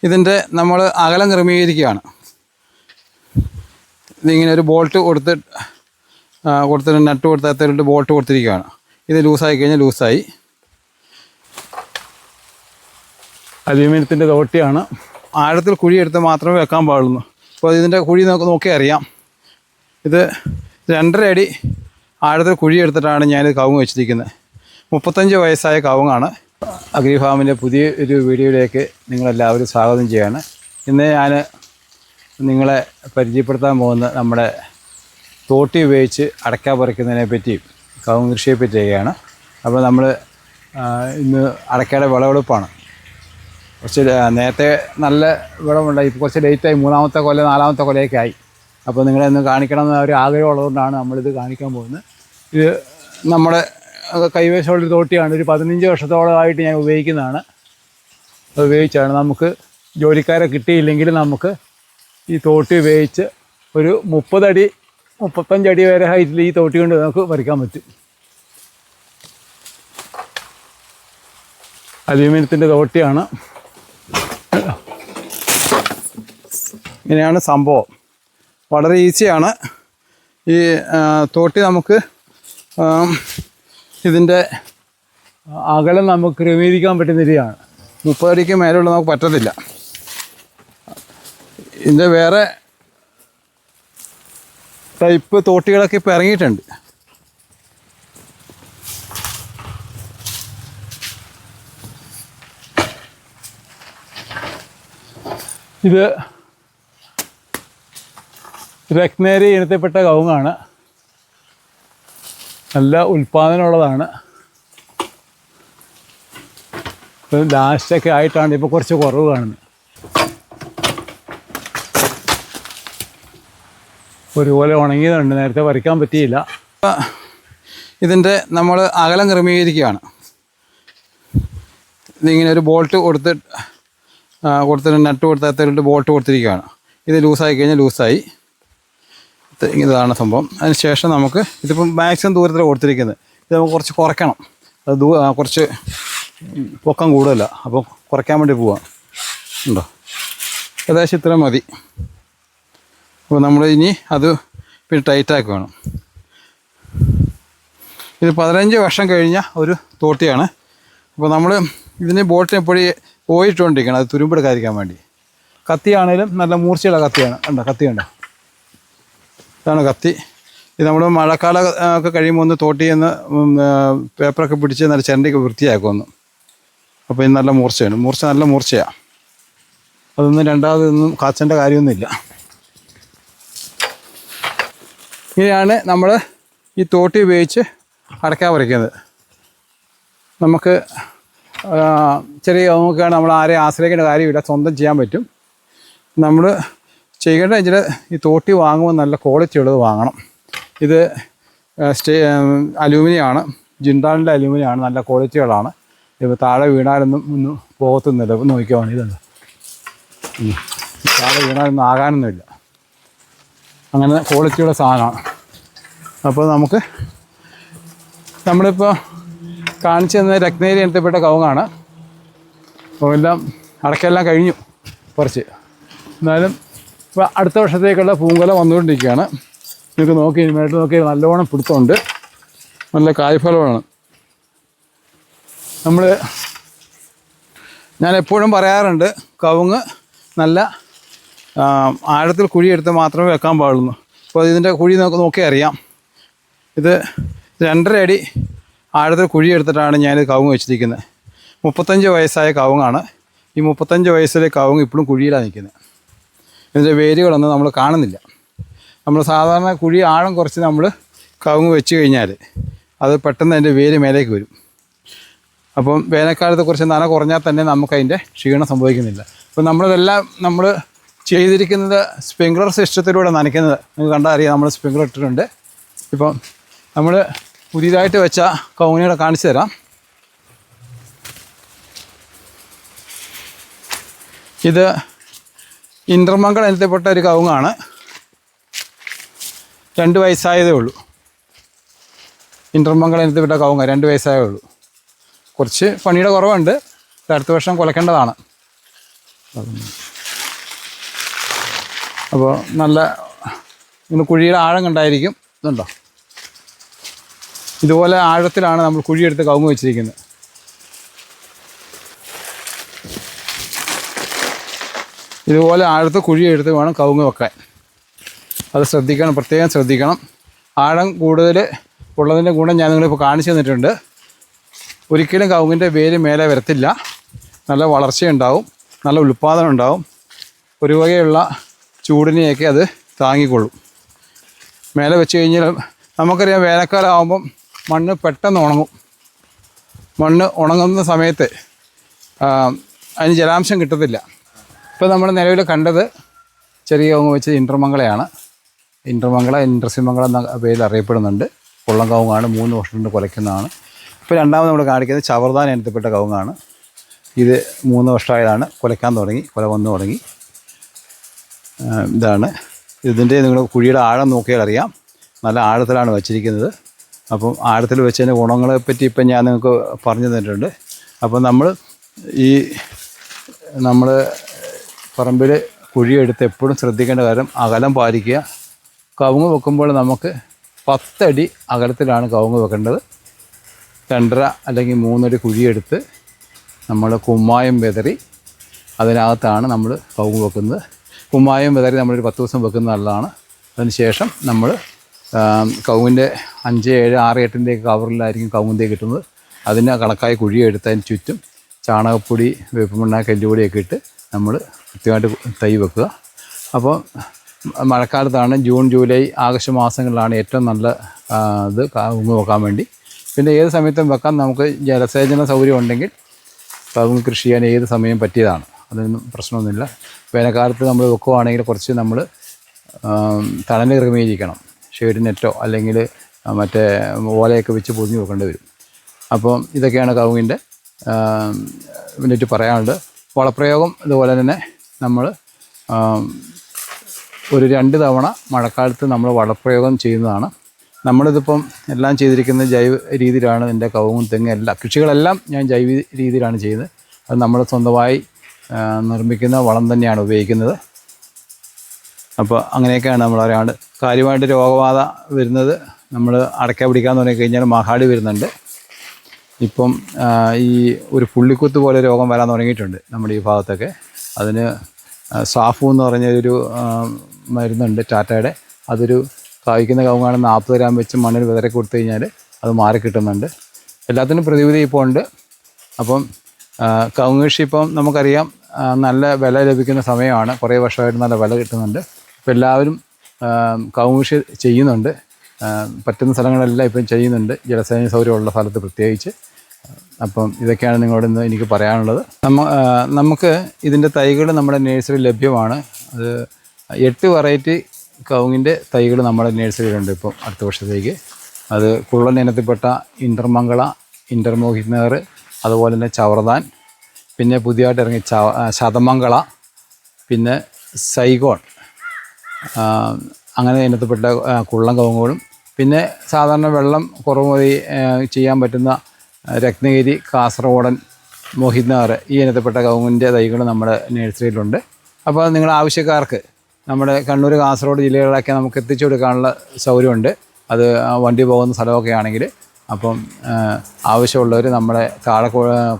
ഇതിൻ്റെ നമ്മൾ അകലം ക്രമീകരിക്കുകയാണ്. ഇതിങ്ങനെ ഒരു ബോൾട്ട് കൊടുത്തിട്ട് നട്ട് കൊടുത്തിട്ട് ബോൾട്ട് കൊടുത്തിരിക്കുകയാണ്. ഇത് ലൂസായി കഴിഞ്ഞാൽ ലൂസായി. അലൂമിനിയത്തിൻ്റെ തോട്ടിയാണ്. ആഴത്തിൽ കുഴിയെടുത്ത് മാത്രമേ വെക്കാൻ പാടുള്ളൂ. അപ്പോൾ ഇതിൻ്റെ കുഴി നോക്കി അറിയാം. ഇത് 2.5 അടി ആഴത്തിൽ കുഴിയെടുത്തിട്ടാണ് ഞാനിത് കവുങ്ങ് വെച്ചിരിക്കുന്നത്. 35 വയസ്സായ കവുങ്ങാണ്. അഗ്രി ഫാമിൻ്റെ പുതിയൊരു വീഡിയോയിലേക്ക് നിങ്ങളെല്ലാവരും സ്വാഗതം ചെയ്യാണ്. ഇന്ന് ഞാൻ നിങ്ങളെ പരിചയപ്പെടുത്താൻ പോകുന്ന നമ്മുടെ തോട്ടി ഉപയോഗിച്ച് അടയ്ക്ക പറിക്കുന്നതിനെ പറ്റിയും കവുങ്ങ് കൃഷിയെ പറ്റിയൊക്കെയാണ്. അപ്പോൾ നമ്മൾ ഇന്ന് അടയ്ക്കയുടെ വിളവെടുപ്പാണ്. കുറച്ച് നേരത്തെ നല്ല വിളവുണ്ടായി. ഇപ്പോൾ കുറച്ച് ലേറ്റായി, 3-ാമത്തെ കൊല 4-ാമത്തെ കൊലയൊക്കെ ആയി. അപ്പോൾ നിങ്ങളെ ഒന്ന് കാണിക്കണമെന്ന് ഒരു ആഗ്രഹമുള്ളതുകൊണ്ടാണ് നമ്മളിത് കാണിക്കാൻ പോകുന്നത്. ഇത് നമ്മുടെ കൈവശമുള്ളൊരു തോട്ടിയാണ്. ഒരു 15 വർഷത്തോളമായിട്ട് ഞാൻ ഉപയോഗിക്കുന്നതാണ്. അത് ഉപയോഗിച്ചാണ് നമുക്ക് ജോലിക്കാരെ കിട്ടിയില്ലെങ്കിൽ നമുക്ക് ഈ തോട്ടി ഉപയോഗിച്ച് ഒരു 30 അടി 35 അടി വരെ ഹൈറ്റിൽ ഈ തോട്ടി കൊണ്ട് നമുക്ക് പറിക്കാൻ പറ്റും. അലൂമിനിയത്തിൻ്റെ തോട്ടിയാണ്. ഇങ്ങനെയാണ് സംഭവം. വളരെ ഈസിയാണ്. ഈ തോട്ടി നമുക്ക് ഇതിൻ്റെ അകലം നമുക്ക് ക്രമീകരിക്കാൻ പറ്റുന്ന രീതിയാണ്. 30 അടിക്ക് മേലുള്ള നമുക്ക് പറ്റത്തില്ല. ഇതിൻ്റെ വേറെ ടൈപ്പ് തോട്ടികളൊക്കെ ഇപ്പോൾ ഇറങ്ങിയിട്ടുണ്ട്. ഇത് രത്നേരി ഇനത്തിൽപ്പെട്ട കവുങ്ങാണ്. നല്ല ഉൽപ്പാദനമുള്ളതാണ്. ഇപ്പം ലാസ്റ്റൊക്കെ ആയിട്ടാണ് ഇപ്പോൾ കുറച്ച് കുറവ് കാണുന്നത്. ഒരുപോലെ ഉണങ്ങിയതുണ്ട്, നേരത്തെ പറിക്കാൻ പറ്റിയില്ല. ഇതിൻ്റെ നമ്മൾ അകലം ക്രമീകരിക്കുകയാണ്. ഇതിങ്ങനെ ഒരു ബോൾട്ട് കൊടുത്തിട്ട് നട്ട് കൊടുത്തിട്ട് ബോൾട്ട് കൊടുത്തിരിക്കുകയാണ്. ഇത് ലൂസായി കഴിഞ്ഞാൽ ലൂസായി. ഇതാണ് സംഭവം. അതിന് ശേഷം നമുക്ക് ഇതിപ്പം മാക്സിമം ദൂരത്തിൽ കൊടുത്തിരിക്കുന്നത്. ഇത് നമുക്ക് കുറച്ച് കുറയ്ക്കണം. അത് കുറച്ച് പൊക്കം കൂടുതല, അപ്പോൾ കുറയ്ക്കാൻ വേണ്ടി പോവാം. ഉണ്ടോ, ഏകദേശം ഇത്ര മതി. അപ്പോൾ നമ്മൾ ഇനി അത് പിന്നെ ടൈറ്റാക്കി വേണം. ഇത് 15 വർഷം കഴിഞ്ഞ ഒരു തോട്ടിയാണ്. അപ്പോൾ നമ്മൾ ഇതിന് ബോട്ടിന് എപ്പോഴും പോയിട്ടുകൊണ്ടിരിക്കണം, അത് തുരുമ്പെടുക്കാതിരിക്കാൻ വേണ്ടി. കത്തിയാണേലും നല്ല മൂർച്ചയുള്ള കത്തിയാണ്. ഉണ്ടോ, കത്തിയുണ്ടോ, ഇതാണ് കത്തി. ഇത് നമ്മൾ മഴക്കാലം ഒക്കെ കഴിയുമ്പോൾ ഒന്ന് തോട്ടിയെന്ന് പേപ്പറൊക്കെ പിടിച്ച് നല്ല ചിരണ്ടിയൊക്കെ വൃത്തിയാക്കുമെന്ന്. അപ്പോൾ ഇത് നല്ല മൂർച്ചയാണ്. നല്ല മൂർച്ചയാണ്. അതൊന്നും രണ്ടാമതൊന്നും കാച്ചേണ്ട കാര്യമൊന്നുമില്ല. ഇങ്ങനെയാണ് നമ്മൾ ഈ തോട്ടി ഉപയോഗിച്ച് അടയ്ക്ക പറിക്കുന്നത്. നമുക്ക് ചെറിയ കവുങ്ങൊക്കെയാണ്, നമ്മൾ ആരെയും ആശ്രയിക്കേണ്ട കാര്യമില്ല, സ്വന്തം ചെയ്യാൻ പറ്റും. നമ്മൾ ചെയ്യേണ്ട വെച്ചാൽ ഈ തോട്ടി വാങ്ങുമ്പോൾ നല്ല ക്വാളിറ്റി ഉള്ളത് വാങ്ങണം. ഇത് അലൂമിനിയമാണ്, ജിൻഡാലിൻ്റെ അലൂമിനിയമാണ്. നല്ല ക്വാളിറ്റികളാണ്. ഇപ്പോൾ താഴെ വീണാലൊന്നും പോകത്തൊന്നുമില്ല. ഇപ്പോൾ നോക്കിയാൽ ഇതുണ്ട്, താഴെ വീണാലൊന്നും ആകാനൊന്നുമില്ല. അങ്ങനെ ക്വാളിറ്റിയുള്ള സാധനമാണ്. അപ്പോൾ നമ്മളിപ്പോൾ കാണിച്ചു തന്ന രത്നേരി ഇനത്തിൽപ്പെട്ട കവുങ്ങാണ്. അപ്പോൾ അടക്കെല്ലാം കഴിഞ്ഞു കുറച്ച്. എന്നാലും ഇപ്പോൾ അടുത്ത വർഷത്തേക്കുള്ള പൂങ്കൊല വന്നുകൊണ്ടിരിക്കുകയാണ്. നിങ്ങൾക്ക് നോക്കി മേട്ട് നോക്കി നല്ലോണം പിടുത്തമുണ്ട്, നല്ല കായ്ഫലമാണ്. ഞാൻ എപ്പോഴും പറയാറുണ്ട്, കവുങ്ങ് നല്ല ആഴത്തിൽ കുഴിയെടുത്ത് മാത്രമേ വെക്കാൻ പാടുള്ളൂ. അപ്പോൾ ഇതിൻ്റെ കുഴി നോക്കി അറിയാം. ഇത് 2.5 അടി ആഴത്തിൽ കുഴിയെടുത്തിട്ടാണ് ഞാനിത് കവുങ്ങ് വെച്ചിരിക്കുന്നത്. 35 വയസ്സായ കവുങ്ങാണ്. ഈ 35 വയസ്സിലെ കവുങ്ങ് ഇപ്പോഴും കുഴിയിലാണ് നിൽക്കുന്നത്. ഇതിൻ്റെ വേരുകളൊന്നും നമ്മൾ കാണുന്നില്ല. നമ്മൾ സാധാരണ കുഴി ആഴം കുറച്ച് നമ്മൾ കവുങ്ങ് വെച്ച് കഴിഞ്ഞാൽ അത് പെട്ടെന്ന് അതിൻ്റെ വേര് മേലേക്ക് വരും. അപ്പം വേനൽക്കാലത്ത് കുറച്ച് നന കുറഞ്ഞാൽ തന്നെ നമുക്കതിൻ്റെ ക്ഷീണം സംഭവിക്കുന്നില്ല. അപ്പം നമ്മൾ ചെയ്തിരിക്കുന്നത് സ്പ്രിങ്ക്ലർ സിസ്റ്റത്തിലൂടെ നനയ്ക്കുന്നത്. നിങ്ങൾക്ക് കണ്ടാൽ അറിയാം, നമ്മൾ സ്പ്രിങ്ക്ലർ ഇട്ടിട്ടുണ്ട്. ഇപ്പം നമ്മൾ പുതിയതായിട്ട് വെച്ച കവുങ്ങിനെ കാണിച്ചു തരാം. ഇത് ഇൻ്റർമംഗൾ ഇനത്തിൽപ്പെട്ട ഒരു കവുങ്ങാണ്. 2 വയസ്സായതേ ഉള്ളൂ. ഇൻ്റർമംഗൾ ഇനത്തിൽപ്പെട്ട കവുങ്ങ 2 വയസ്സായേ ഉള്ളൂ. കുറച്ച് പണിയുടെ കുറവുണ്ട്. അടുത്ത വർഷം കുലക്കേണ്ടതാണ്. അപ്പോൾ നല്ല ഇങ്ങനെ കുഴിയുടെ ആഴം കണ്ടായിരിക്കും. ഇതുണ്ടോ, ഇതുപോലെ ആഴത്തിലാണ് നമ്മൾ കുഴിയെടുത്ത് കവുങ്ങ് വെച്ചിരിക്കുന്നത്. ഇതുപോലെ ആഴത്ത് കുഴിയെടുത്ത് വേണം കവുങ്ങ് വെക്കാൻ. അത് ശ്രദ്ധിക്കണം, പ്രത്യേകം ശ്രദ്ധിക്കണം. ആഴം കൂടുതൽ ഉള്ളതിൻ്റെ ഗുണം ഞാൻ നിങ്ങളിപ്പോൾ കാണിച്ചു തന്നിട്ടുണ്ട്. ഒരിക്കലും കവുങ്ങിൻ്റെ വേര് മേലെ വരത്തില്ല. നല്ല വളർച്ചയുണ്ടാവും, നല്ല ഉൽപ്പാദനം ഉണ്ടാവും. ഒരു വകയുള്ള ചൂടിനെയൊക്കെ അത് താങ്ങിക്കൊള്ളും. മേലെ വെച്ച് കഴിഞ്ഞാൽ നമുക്കറിയാം, വേനൽക്കാലം ആകുമ്പം മണ്ണ് പെട്ടെന്ന് ഉണങ്ങും. മണ്ണ് ഉണങ്ങുന്ന സമയത്ത് അതിന് ജലാംശം കിട്ടത്തില്ല. ഇപ്പോൾ നമ്മൾ നിലവിൽ കണ്ടത് ചെറിയ കവുങ്ങ് വെച്ച് ഇൻ്റർമംഗളയാണ്. ഇൻ്റർസിമംഗള എന്ന പേരിൽ അറിയപ്പെടുന്നുണ്ട്. കുള്ളം കവുങ്ങാണ്, 3 വർഷം കൊണ്ട് കുലയ്ക്കുന്നതാണ്. ഇപ്പോൾ രണ്ടാമത് നമ്മൾ കാണിക്കുന്നത് ചവർദാൻ ഇനത്തിൽപ്പെട്ട കവുങ്ങാണ്. ഇത് 3 വർഷമായതാണ്, കുലയ്ക്കാൻ തുടങ്ങി, കുല വന്നു തുടങ്ങി. ഇതാണ് ഇതിൻ്റെ, നിങ്ങൾ കുഴിയുടെ ആഴം നോക്കിയാൽ അറിയാം, നല്ല ആഴത്തിലാണ് വച്ചിരിക്കുന്നത്. അപ്പം ആഴത്തിൽ വെച്ചതിൻ്റെ ഗുണങ്ങളെ പറ്റി ഇപ്പം ഞാൻ നിങ്ങൾക്ക് പറഞ്ഞു തന്നിട്ടുണ്ട്. അപ്പം നമ്മൾ പറമ്പിൽ കുഴിയെടുത്ത് എപ്പോഴും ശ്രദ്ധിക്കേണ്ട കാര്യം അകലം പാലിക്കുക. കവുങ്ങ് വെക്കുമ്പോൾ നമുക്ക് 10 അടി അകലത്തിലാണ് കവുങ്ങ് വെക്കേണ്ടത്. 2.5 അല്ലെങ്കിൽ 3 അടി കുഴിയെടുത്ത് നമ്മൾ കുമ്മായം വിതറി അതിനകത്താണ് നമ്മൾ കവുങ്ങ് വെക്കുന്നത്. കുമ്മായം വിതറി നമ്മളൊരു 10 ദിവസം വെക്കുന്നത് നല്ലതാണ്. അതിന് ശേഷം നമ്മൾ കവുങ്ങിൻ്റെ 5, 7, 6, 8 കവറിലായിരിക്കും കവുങ്ങിൻ്റെ കിട്ടുന്നത്. അതിന് കണക്കായി കുഴിയെടുത്തതിന് ചുറ്റും ചാണകപ്പൊടി, വേപ്പമണ്ണ, കല്ലുപൊടിയൊക്കെ ഇട്ട് നമ്മൾ കൃത്യമായിട്ട് തൈ വെക്കുക. അപ്പോൾ മഴക്കാലത്താണ്, ജൂൺ, ജൂലൈ, ആഗസ്റ്റ് മാസങ്ങളിലാണ് ഏറ്റവും നല്ല ഇത് കവുങ്ങ് വെക്കാൻ വേണ്ടി. പിന്നെ ഏത് സമയത്തും വെക്കാൻ നമുക്ക് ജലസേചന സൗകര്യം ഉണ്ടെങ്കിൽ കവുങ്ങ് കൃഷി ചെയ്യാൻ ഏത് സമയം പറ്റിയതാണ്. അതൊന്നും പ്രശ്നമൊന്നുമില്ല. വേനൽക്കാലത്ത് നമ്മൾ വെക്കുകയാണെങ്കിൽ കുറച്ച് നമ്മൾ തണൽ ക്രമീകരിക്കണം. ഷെയ്ഡ് നെറ്റോ അല്ലെങ്കിൽ മറ്റേ ഓലയൊക്കെ വെച്ച് പൊതിഞ്ഞ് വെക്കേണ്ടി വരും. അപ്പോൾ ഇതൊക്കെയാണ് കവുങ്ങിൻ്റെ വേണ്ടിയിട്ട് പറയാനുള്ളത്. വളപ്രയോഗം ഇതുപോലെ തന്നെ നമ്മൾ ഒരു 2 തവണ മഴക്കാലത്ത് നമ്മൾ വളപ്രയോഗം ചെയ്യുന്നതാണ്. നമ്മളിതിപ്പം എല്ലാം ചെയ്തിരിക്കുന്നത് ജൈവ രീതിയിലാണ്. എൻ്റെ കവുങ്ങും തെങ്ങും കൃഷികളെല്ലാം ഞാൻ ജൈവ രീതിയിലാണ് ചെയ്യുന്നത്. അത് നമ്മൾ സ്വന്തമായി നിർമ്മിക്കുന്ന വളം തന്നെയാണ് ഉപയോഗിക്കുന്നത്. അപ്പോൾ അങ്ങനെയൊക്കെയാണ് നമ്മൾ അറിയാണ്ട്. കാര്യമായിട്ട് രോഗബാധ വരുന്നത്, നമ്മൾ അടയ്ക്ക പിടിക്കാമെന്ന് പറഞ്ഞു കഴിഞ്ഞാൽ മഹാടി വരുന്നുണ്ട്. ഇപ്പം ഈ ഒരു പുള്ളിക്കുത്ത് പോലെ രോഗം വരാൻ തുടങ്ങിയിട്ടുണ്ട് നമ്മുടെ ഈ ഭാഗത്തൊക്കെ. അതിന് സാഫു എന്ന് പറഞ്ഞൊരു മരുന്നുണ്ട് ടാറ്റയുടെ. അതൊരു കായ്ക്കുന്ന കവുങ്ങാണ്, 40 ഗ്രാം വെച്ച് മണ്ണിൽ വിതറി കൊടുത്തു കഴിഞ്ഞാൽ അത് മാറി കിട്ടുന്നുണ്ട്. എല്ലാത്തിനും പ്രതിവിധി ഇപ്പോൾ ഉണ്ട്. അപ്പം കവുങ്ങ് കൃഷി ഇപ്പം നമുക്കറിയാം നല്ല വില ലഭിക്കുന്ന സമയമാണ്. കുറേ വർഷമായിട്ട് നല്ല വില കിട്ടുന്നുണ്ട്. ഇപ്പോൾ എല്ലാവരും കവുങ്ങ് കൃഷി ചെയ്യുന്നുണ്ട്. പറ്റുന്ന സ്ഥലങ്ങളെല്ലാം ഇപ്പം ചെയ്യുന്നുണ്ട്, ജലസേചന സൗകര്യമുള്ള സ്ഥലത്ത് പ്രത്യേകിച്ച്. അപ്പം ഇതൊക്കെയാണ് നിങ്ങളോട് ഇന്ന് എനിക്ക് പറയാനുള്ളത്. നമുക്ക് ഇതിൻ്റെ തൈകൾ നമ്മുടെ നഴ്സറിയിൽ ലഭ്യമാണ്. അത് 8 വെറൈറ്റി കവുങ്ങിൻ്റെ തൈകൾ നമ്മുടെ നഴ്സറിയിലുണ്ട് ഇപ്പം അടുത്ത വർഷത്തേക്ക്. അത് കുള്ളൻ ഇനത്തിൽപ്പെട്ട ഇൻ്റർമംഗള, ഇൻ്റർമോഹിനർ, അതുപോലെ തന്നെ ചവർദാൻ, പിന്നെ പുതിയതായിട്ട് ഇറങ്ങിയ ശതമംഗള, പിന്നെ സൈഗോൺ, അങ്ങനെ ഇനത്തിൽപ്പെട്ട കുള്ളൻ കവുങ്ങുകളും, പിന്നെ സാധാരണ വെള്ളം കുറവ് ചെയ്യാൻ പറ്റുന്ന രത്നഗിരി, കാസർഗോഡൻ, മോഹിനാർ, ഈ ഇനത്തിൽപ്പെട്ട കവുങ്ങിൻ്റെ തൈകൾ നമ്മുടെ നഴ്സറിയിലുണ്ട്. അപ്പോൾ നിങ്ങൾ ആവശ്യക്കാർക്ക് നമ്മുടെ കണ്ണൂർ, കാസർഗോഡ് ജില്ലകളിലൊക്കെ നമുക്ക് എത്തിച്ചു കൊടുക്കാനുള്ള സൗകര്യമുണ്ട്. അത് വണ്ടി പോകുന്ന സ്ഥലമൊക്കെ ആണെങ്കിൽ. അപ്പം ആവശ്യമുള്ളവർ നമ്മുടെ താഴെ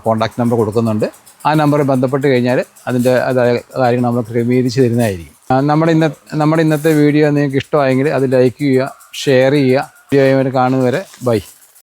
കോൺടാക്റ്റ് നമ്പർ കൊടുക്കുന്നുണ്ട്. ആ നമ്പറിൽ ബന്ധപ്പെട്ട് കഴിഞ്ഞാൽ അതിൻ്റെ അതായ കാര്യങ്ങൾ നമ്മൾ ക്രമീകരിച്ച് തരുന്നതായിരിക്കും. നമ്മുടെ ഇന്നത്തെ വീഡിയോ നിങ്ങൾക്ക് ഇഷ്ടമായെങ്കിൽ അത് ലൈക്ക് ചെയ്യുക, ഷെയർ ചെയ്യുക. വീഡിയോ കാണുന്നവരെ ബൈ.